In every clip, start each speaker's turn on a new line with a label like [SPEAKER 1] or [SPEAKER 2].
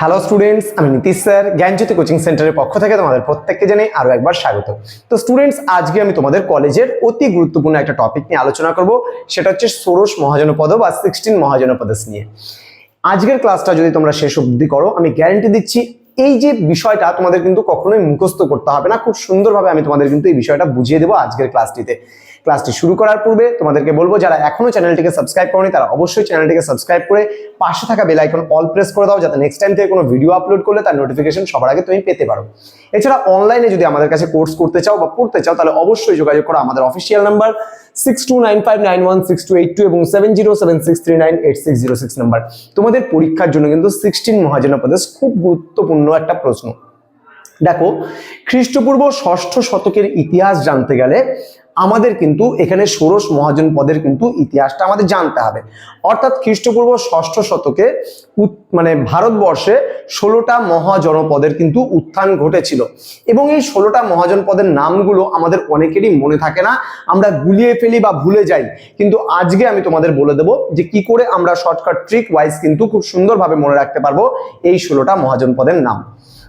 [SPEAKER 1] Hello students, আমি Nitish sir জ্ঞানজ্যোতি coaching সেন্টারের পক্ষ থেকে তোমাদের প্রত্যেককে জানাই আরো একবার স্বাগত। তো স্টুডেন্টস, আজকে আমি তোমাদের কলেজের অতি গুরুত্বপূর্ণ একটা টপিক নিয়ে আলোচনা করব, সেটা হচ্ছে ষোড়শ মহাজনপদ বা 16 মহাজনপদস নিয়ে। আজকের ক্লাসটা যদি তোমরা শেষ অবধি করো, আমি গ্যারান্টি দিচ্ছি এই যে বিষয়টা তোমাদের কিন্তু কখনোই মুখস্থ করতে হবে না, খুব সুন্দরভাবে আমি তোমাদের কিন্তু এই বিষয়টা বুঝিয়ে দেবো আজকের ক্লাসটিতে। ক্লাসটি শুরু করার পূর্বে তোমাদেরকে বলবো, যারা এখনো চ্যানেলটিকে সাবস্ক্রাইব করোনি তারা অবশ্যই চ্যানেলটিকে সাবস্ক্রাইব করে পাশে থাকা বেল আইকন অল প্রেস করে দাও, যাতে নেক্সট টাইম থেকে কোনো ভিডিও আপলোড করলে তার নোটিফিকেশন সবার আগে তুমি পেতে পারো। এছাড়া অনলাইনে যদি আমাদের কাছে কোর্স করতে চাও বা পড়তে চাও, তাহলে অবশ্যই যোগাযোগ করো আমাদের অফিসিয়াল নাম্বার 6295916282 এবং 7076398606 নাম্বার। তোমাদের পরীক্ষার জন্য কিন্তু 16 মহাজনপদস খুব গুরুত্বপূর্ণ একটা প্রশ্ন। দেখো, খ্রিস্টপূর্ব ষষ্ঠ শতকের ইতিহাস জানতে গেলে আমাদের কিন্তু এখানে ষোড়শ মহাজনপদের কিন্তু ইতিহাসটা আমাদের জানতে হবে। অর্থাৎ খ্রিস্টপূর্ব ষষ্ঠ শতকে মানে ভারতবর্ষে 16টা মহাজনপদের কিন্তু উত্থান ঘটেছিল, এবং এই 16টা মহাজনপদের নামগুলো আমাদের অনেকেরই মনে থাকে না, আমরা গুলিয়ে ফেলি বা ভুলে যাই। কিন্তু আজকে আমি তোমাদের বলে দেবো যে কি করে আমরা শর্টকাট ট্রিক ওয়াইজ কিন্তু খুব সুন্দরভাবে মনে রাখতে পারবো এই 16টা মহাজনপদের নাম।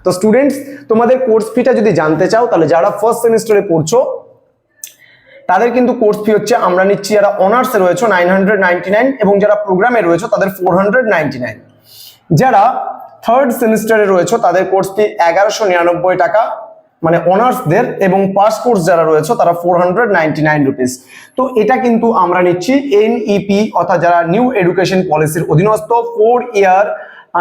[SPEAKER 1] তো স্টুডেন্টস, তোমাদের কোর্স ফিটা যদি জানতে চাও, তাহলে যারা ফার্স্ট সেমিস্টারে পড়ছো তাদের কিন্তু কোর্স ফি হচ্ছে, আমরা নিচ্ছি যারা অনার্সে রয়েছে 999, এবং যারা প্রোগ্রামে রয়েছে তাদের 499। যারা থার্ড সেমিস্টারে রয়েছে তাদের কোর্স ফি 1199 টাকা, মানে অনার্সদের, এবং পাস কোর্স যারা রয়েছে তারা 499 রুপিস। তো এটা কিন্তু আমরা নিচ্ছি NEP অর্থাৎ যারা নিউ এডুকেশন পলিসির অধীনস্থ 4 ইয়ার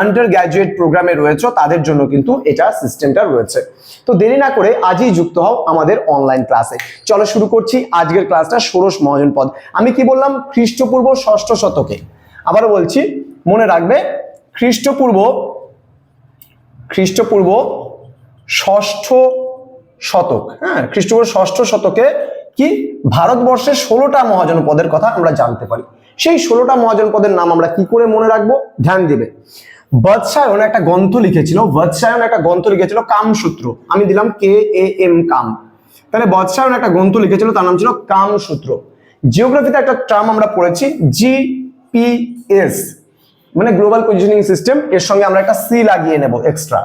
[SPEAKER 1] আন্ডার গ্র্যাজুয়েট প্রোগ্রামে রয়েছে তাদের জন্য কিন্তু এটা সিস্টেমটা রয়েছে। তো দেরি না করে আজই যুক্ত হও আমাদের অনলাইন ক্লাসে। চলো শুরু করছি আজকের ক্লাসটা ষোড়শ মহাজনপদ। আমি কি বললাম? খ্রিস্টপূর্ব ষষ্ঠ শতকে। আবারও বলছি, মনে রাখবে, খ্রিস্টপূর্ব ষষ্ঠ শতক। হ্যাঁ, খ্রিস্টপূর্ব ষষ্ঠ শতকে কি ভারতবর্ষের 16টা মহাজনপদের কথা আমরা জানতে পারি। সেই 16টা মহাজনপদের নাম আমরা কি করে মনে রাখবো? ধ্যান দিবে। বৎসায়ন একটা গ্রন্থ লিখেছিল, কামসূত্র। আমি দিলাম KAM, কাম। তাহলে বৎসায়ন একটা গ্রন্থ লিখেছিল, তার নাম ছিল কামসূত্র। জিওগ্রাফিতে একটা টার্ম আমরা পড়েছি GPS, মানে গ্লোবাল পজিশনিং সিস্টেম, এর সঙ্গে আমরা একটা সি লাগিয়ে নেব এক্সট্রা।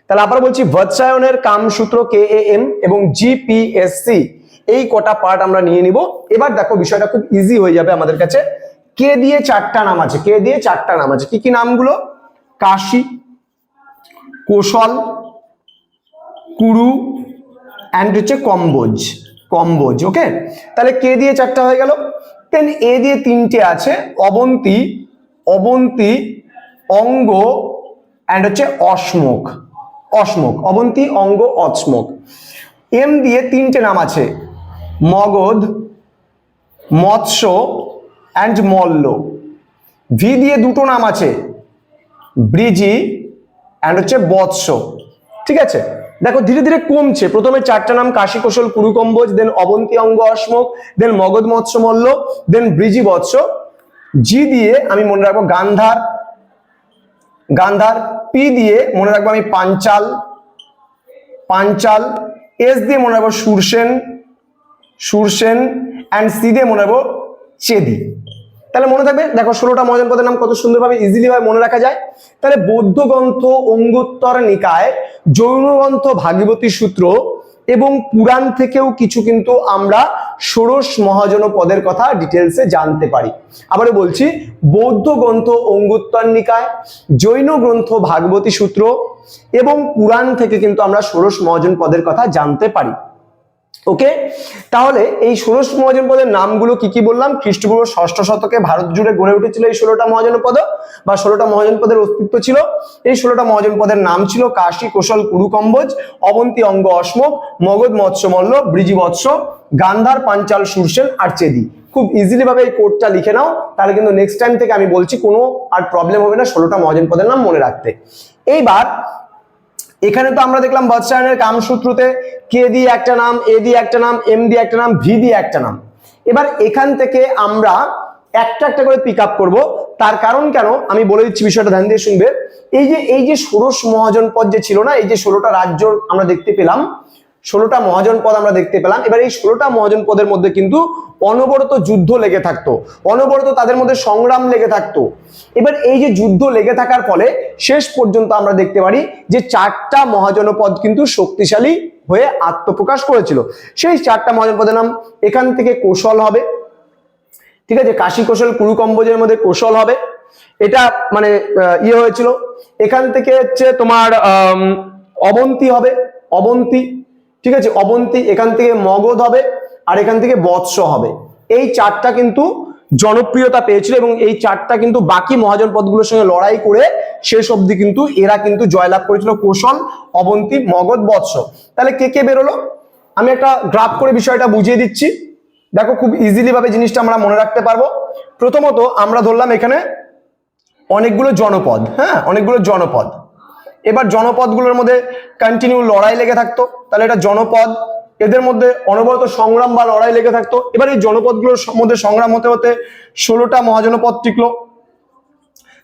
[SPEAKER 1] তাহলে আবার বলছি, বৎসায়নের কামসূত্র KAM এবং GPSC, এই কটা পার্ট আমরা নিয়ে নিব। এবার দেখো, বিষয়টা খুব ইজি হয়ে যাবে আমাদের কাছে। কে দিয়ে 4টা নাম আছে, কি কি নামগুলো? কাশী, কোশল, কুরু অ্যান্ড হচ্ছে কম্বোজ। ওকে, তাহলে কে দিয়ে 4টা হয়ে গেল। দেন এ দিয়ে 3টে আছে, অবন্তী, অঙ্গ অ্যান্ড হচ্ছে অশ্মক। অবন্তী, অঙ্গ, অশ্মক। এম দিয়ে 3টে নাম আছে, মগধ, মৎস্য অ্যান্ড মল্ল। ভি দিয়ে 2টো নাম আছে, ব্রিজি অ্যান্ড হচ্ছে বৎস। ঠিক আছে, দেখো ধীরে ধীরে কমছে। প্রথমে 4টা নাম, কাশী, কোশল, কুরু, কম্বোজ, দেন অবন্তী, অঙ্গ, অশ্মক, দেন মগধ, মৎস্য, মল্ল, দেন ব্রিজি, বৎস। জি দিয়ে আমি মনে রাখবো গান্ধার। পি দিয়ে মনে রাখবো আমি পাঞ্চাল। এস দিয়ে মনে রাখবো সুরসেন অ্যান্ড সি দিয়ে মনে রাখবো চেদি। তাহলে মনে থাকবে, দেখো 16টা মহাজনপদের নাম কত সুন্দরভাবে ইজিলি ভাবে মনে রাখা যায়। তাহলে বৌদ্ধ গ্রন্থ অঙ্গুত্তর নিকায়, জৈন গ্রন্থ ভাগীরথী সূত্র এবং পুরাণ থেকেও কিছু কিন্তু আমরা ষোড়শ মহাজনপদের কথা ডিটেলসে জানতে পারি। আবারও বলছি, বৌদ্ধ গ্রন্থ অঙ্গুত্তর নিকায়, জৈন গ্রন্থ ভাগবতী সূত্র এবং পুরাণ থেকে কিন্তু আমরা ষোড়শ মহাজনপদের কথা জানতে পারি। ওকে, তাহলে এই ষোড়শ মহাজনপদের নামগুলো কি কি বললাম? খ্রিস্টপূর্ব ষষ্ঠ শতকে ভারত জুড়ে গড়ে উঠেছিল এই 16টা মহাজনপদ, বা 16টা মহাজনপদের অস্তিত্ব ছিল। এই 16টা মহাজনপদের নাম ছিল কাশী, কোশল, কুরু, কম্বোজ, অবন্তী, অঙ্গ, অশ্মক, মগধ, মৎস্য, মল্ল, ব্রিজি, বৎস, গান্ধার, পাঞ্চাল, সুরসেন আর চেদি। খুব ইজিলি ভাবে এই কোডটা লিখে নাও, তাহলে কিন্তু নেক্সট টাইম থেকে আমি বলছি কোনো আর প্রবলেম হবে না 16টা মহাজনপদের নাম মনে রাখতে। এইবার এখানে তো আমরা দেখলাম বৎসায়নের কামসূত্রতে কে দিয়ে একটা নাম, এ দিয়ে একটা নাম, এম দিয়ে একটা নাম, ভি দিয়ে একটা নাম। এবার এখান থেকে আমরা একটা একটা করে পিক আপ করবো। তার কারণ কেন আমি বলে দিচ্ছি, বিষয়টা ধ্যান দিয়ে শুনবে। এই যে ষোড়শ মহাজনপদ যে ছিল না, এই যে 16টা রাজ্য আমরা দেখতে পেলাম, 16টা মহাজন পদ আমরা দেখতে পেলাম। এবার এই 16টা মহাজন পদের মধ্যে কিন্তু অনবরত যুদ্ধ লেগে থাকতো, অনবরত তাদের মধ্যে সংগ্রাম লেগে থাকতো। এবার এই যে যুদ্ধ লেগে থাকার ফলে শেষ পর্যন্ত আমরা দেখতে পারি যে 4টা মহাজনপদ কিন্তু শক্তিশালী হয়ে আত্মপ্রকাশ করেছিল। সেই 4টা মহাজনপদের নাম, এখান থেকে কোশল হবে, ঠিক আছে, কাশী কোশল কুরুকম্বোজের মধ্যে কোশল হবে, এটা মানে ইয়ে হয়েছিল। এখান থেকে হচ্ছে তোমার অবন্তী হবে, অবন্তী, ঠিক আছে, অবন্তী। এখান থেকে মগধ হবে, আর এখান থেকে বৎস হবে। এই 4টা কিন্তু জনপ্রিয়তা পেয়েছিল এবং এই 4টা কিন্তু বাকি মহাজনপদগুলোর সঙ্গে লড়াই করে শেষ অবধি কিন্তু এরা কিন্তু জয়লাভ করেছিল, কোশল, অবন্তী, মগধ, বৎস। তাহলে কে কে বেরোলো, আমি একটা গ্রাফ করে বিষয়টা বুঝিয়ে দিচ্ছি। দেখো খুব ইজিলি ভাবে জিনিসটা আমরা মনে রাখতে পারবো। প্রথমত আমরা ধরলাম এখানে অনেকগুলো জনপদ, হ্যাঁ, অনেকগুলো জনপদ। এবার জনপদগুলোর মধ্যে কন্টিনিউ লড়াই লেগে থাকতো, তাহলে এটা জনপদ, এদের মধ্যে অনবরত সংগ্রাম বা লড়াই লেগে থাকতো। এবার এই জনপদগুলোর মধ্যে সংগ্রাম হতে হতে 16টা মহাজনপদ টিকলো,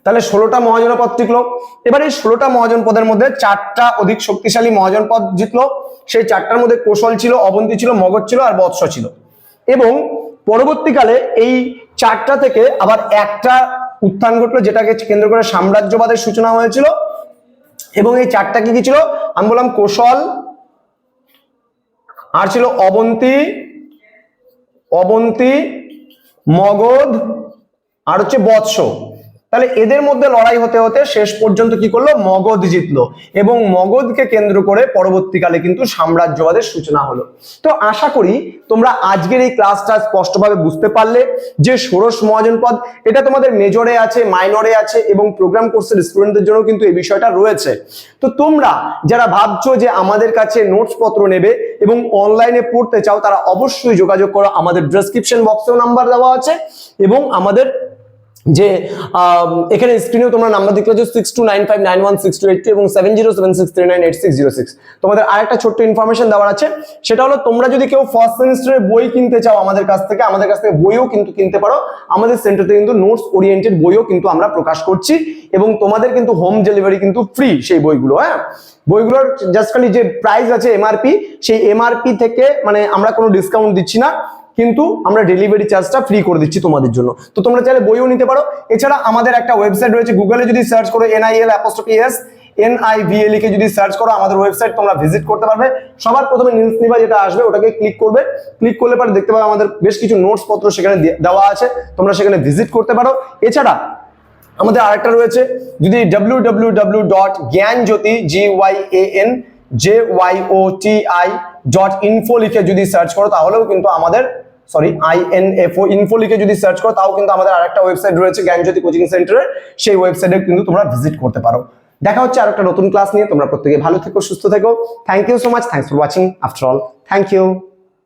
[SPEAKER 1] তাহলে 16টা মহাজনপদ টিকলো। এবার এই 16টা মহাজনপদের মধ্যে 4টা অধিক শক্তিশালী মহাজনপদ জিতলো। সেই 4টার মধ্যে কোশল ছিল, অবন্তী ছিল, মগধ ছিল আর বৎস ছিল। এবং পরবর্তীকালে এই 4টা থেকে আবার একটা উত্থান ঘটলো, যেটাকে কেন্দ্র করে সাম্রাজ্যবাদের সূচনা হয়েছিল। এবং এই 4টা কি ছিল, আমি বললাম কোশল, আর ছিল অবন্তী, অবন্তী, মগধ আর হচ্ছে বৎস। তাহলে এদের মধ্যে লড়াই হতে হতে শেষ পর্যন্ত কি করলো, মগধ জিতলো এবং মগধকে কেন্দ্র করে পরবর্তীকালে কিন্তু সাম্রাজ্যবাদের সূচনা হলো। তো আশা করি তোমরা আজকের এই ক্লাসটা স্পষ্টভাবে বুঝতে পারলে যে ষোড়শ মহাজনপদ এটা তোমাদের মেজরে আছে, মাইনরে আছে এবং প্রোগ্রাম কোর্সের স্টুডেন্টদের জন্য কিন্তু এই বিষয়টা রয়েছে। তো তোমরা যারা ভাবছো যে আমাদের কাছে নোটস পত্র নেবে এবং অনলাইনে পড়তে চাও, তারা অবশ্যই যোগাযোগ করো। আমাদের ডেসক্রিপশন বক্সেও নাম্বার দেওয়া আছে এবং আমাদের যে এখানে স্ক্রিনেও তোমরা নাম্বার দেখতে পাচ্ছ 6295916282 এবং 7076398606। তোমাদের আরেকটা ছোট্ট ইনফরমেশন দেওয়ার আছে, সেটা হলো তোমরা যদি কেউ ফার্স্ট সেমিস্টারের বই কিনতে চাও আমাদের কাছ থেকে বইও কিন্তু কিনতে পারো। আমাদের সেন্টারে কিন্তু নোটস ওরিয়েন্টেড বইও কিন্তু আমরা প্রকাশ করছি এবং তোমাদের কিন্তু হোম ডেলিভারি কিন্তু ফ্রি সেই বইগুলো। হ্যাঁ, বইগুলোর জাস্ট খালি যে প্রাইস আছে এমআরপি, সেই এমআরপি থেকে মানে আমরা কোনো ডিসকাউন্ট দিচ্ছি না, কিন্তু আমরা ডেলিভারি চার্জটা ফ্রি করে দিচ্ছি তোমাদের জন্য। তো তোমরা চাইলে বইও নিতে পারো। এছাড়া আমাদের একটা ওয়েবসাইট রয়েছে, গুগলে যদি সার্চ করো NIL কে যদি সার্চ করো আমাদের ওয়েবসাইট তোমরা ভিজিট করতে পারবে। সবার প্রথমে নিউজ নিবা যেটা আসবে ওটাকে ক্লিক করবে, ক্লিক করলে পরে দেখতে পাবে আমাদের বেশ কিছু নোটস পত্র সেখানে দেওয়া আছে, তোমরা সেখানে ভিজিট করতে পারো। এছাড়া আমাদের আরেকটা রয়েছে, যদি www.gyanjyoti.info লিখে যদি সার্চ করো তাহলেও কিন্তু আমাদের info লিখে যদি সার্চ করো তাও কিন্তু আমাদের আরেকটা ওয়েবসাইট রয়েছে জ্ঞানজ্যোতি কোচিং সেন্টারের, সেই ওয়েবসাইটে কিন্তু তোমরা ভিজিট করতে পারো। দেখা হচ্ছে আরেকটা নতুন ক্লাস নিয়ে। তোমরা প্রত্যেকে ভালো থেকো, সুস্থ থেকো। Thank you so much, thanks for watching. After all, thank you.